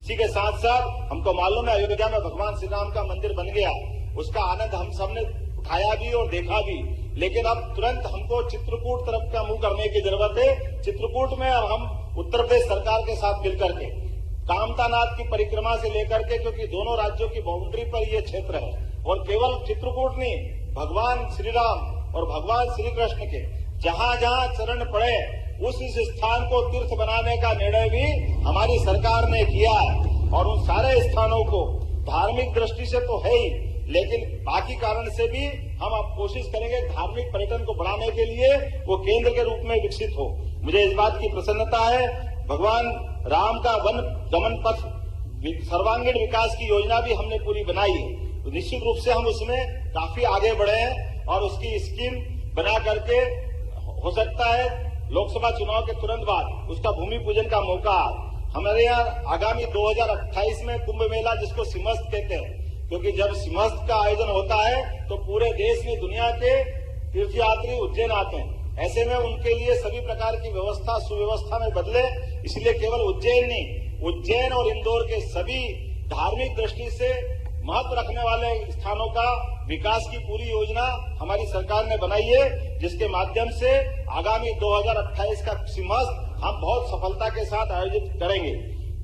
इसी के साथ साथ हमको मालूम है अयोध्या में भगवान श्री राम का मंदिर बन गया, उसका आनंद हम सबने उठाया भी और देखा भी। लेकिन अब तुरंत हमको चित्रकूट तरफ का मुंह करने की जरूरत है। चित्रकूट में अब हम उत्तर प्रदेश सरकार के साथ मिलकर के कामतानाथ की परिक्रमा से लेकर के, क्योंकि दोनों राज्यों की बाउंड्री पर ये क्षेत्र है, और केवल चित्रकूट नहीं, भगवान श्री राम और भगवान श्री कृष्ण के जहां जहां चरण पड़े उस स्थान को तीर्थ बनाने का निर्णय भी हमारी सरकार ने किया है। और उन सारे स्थानों को धार्मिक दृष्टि से तो है ही, लेकिन बाकी कारण से भी हम अब कोशिश करेंगे धार्मिक पर्यटन को बढ़ाने के लिए वो केंद्र के रूप में विकसित हो। मुझे इस बात की प्रसन्नता है, भगवान राम का वन गमन पथ सर्वांगीण विकास की योजना भी हमने पूरी बनाई है, तो निश्चित रूप से हम उसमें काफी आगे बढ़े हैं और उसकी स्कीम बना करके हो सकता है लोकसभा चुनाव के तुरंत बाद उसका भूमि पूजन का मौका हमारे यहाँ आगामी 2028 में कुंभ मेला, जिसको सिंहस्थ कहते हैं, क्योंकि जब सिंहस्थ का आयोजन होता है तो पूरे देश में दुनिया के तीर्थयात्री उज्जैन आते हैं। ऐसे में उनके लिए सभी प्रकार की व्यवस्था सुव्यवस्था में बदले, इसलिए केवल उज्जैन नहीं, उज्जैन और इंदौर के सभी धार्मिक दृष्टि से महत्व रखने वाले स्थानों का विकास की पूरी योजना हमारी सरकार ने बनाई है, जिसके माध्यम से आगामी 2028 का सिंहस्थ हम बहुत सफलता के साथ आयोजित करेंगे।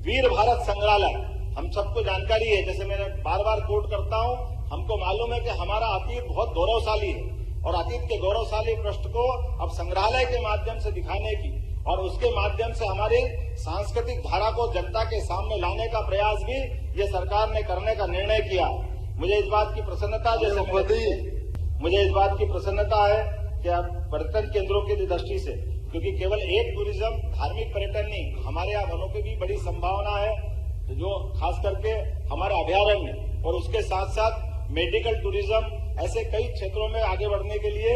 वीर भारत संग्रहालय हम सबको जानकारी है, जैसे मैं बार बार कोट करता हूं, हमको मालूम है कि हमारा अतीत बहुत गौरवशाली है और अतीत के गौरवशाली पृष्ठ को अब संग्रहालय के माध्यम से दिखाने की और उसके माध्यम से हमारी सांस्कृतिक धारा को जनता के सामने लाने का प्रयास भी ये सरकार ने करने का निर्णय किया। मुझे इस बात की प्रसन्नता मुझे इस बात की प्रसन्नता है कि अब पर्यटन केंद्रों की दृष्टि से, क्योंकि केवल एक टूरिज्म धार्मिक पर्यटन नहीं, हमारे यहाँ वनों की भी बड़ी संभावना है, जो खास करके हमारे अभ्यारण्य और उसके साथ साथ मेडिकल टूरिज्म, ऐसे कई क्षेत्रों में आगे बढ़ने के लिए,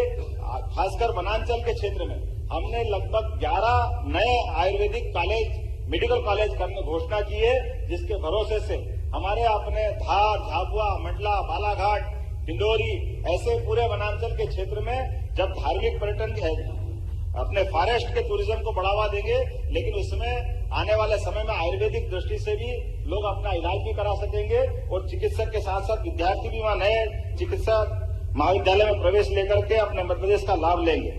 खासकर वनांचल के क्षेत्र में हमने लगभग 11 नए आयुर्वेदिक कॉलेज, मेडिकल कॉलेज करने घोषणा की है, जिसके भरोसे से हमारे अपने धार, झाबुआ, मंडला, बालाघाट, डिंडोरी, ऐसे पूरे वनांचल के क्षेत्र में जब धार्मिक पर्यटन अपने फॉरेस्ट के टूरिज्म को बढ़ावा देंगे, लेकिन उसमें आने वाले समय में आयुर्वेदिक दृष्टि से भी लोग अपना इलाज भी करा सकेंगे और चिकित्सक के साथ साथ विद्यार्थी भी वहां नए चिकित्सा महाविद्यालय में प्रवेश लेकर के अपने मध्य प्रदेश का लाभ लेंगे।